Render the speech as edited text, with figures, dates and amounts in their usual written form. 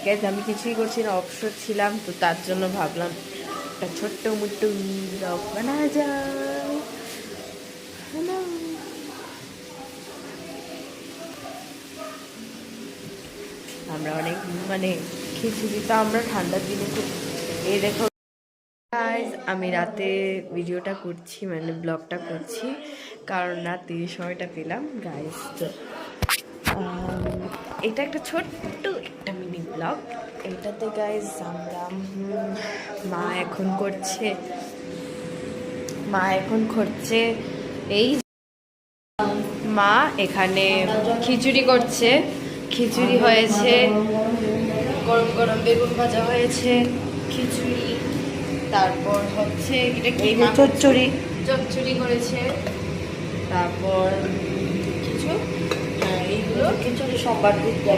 Gas আমি কিছুই করছি না, অবসর ছিলাম, তো তার জন্য ভাবলাম একটা ছোট্ট মুট্টু ব্লগ বানা যায়। হ্যালো, আমরা অনেক মানে খিচুড়ি তো আমরা ঠান্ডার দিনে খুব এই দেখো গাইজ, আমি রাতে ভিডিওটা করছি মানে ব্লগটা করছি, কারণ রাতে সময়টা পেলাম গাইজ। তো এটা একটা ছোট্ট একটা মিনি ব্লগ। এটাতে গাইজ আমরা মা এখন করছে এই মা এখানে খিচুড়ি করছে। খিচুড়ি হয়েছে, গরম গরম বেগুন ভাজা হয়েছে, খিচুড়ি, তারপর হচ্ছে এটা কি চচ্চড়ি চচ্চড়ি করেছে, তারপর কিছু এইগুলো খিচুড়ি সম্বার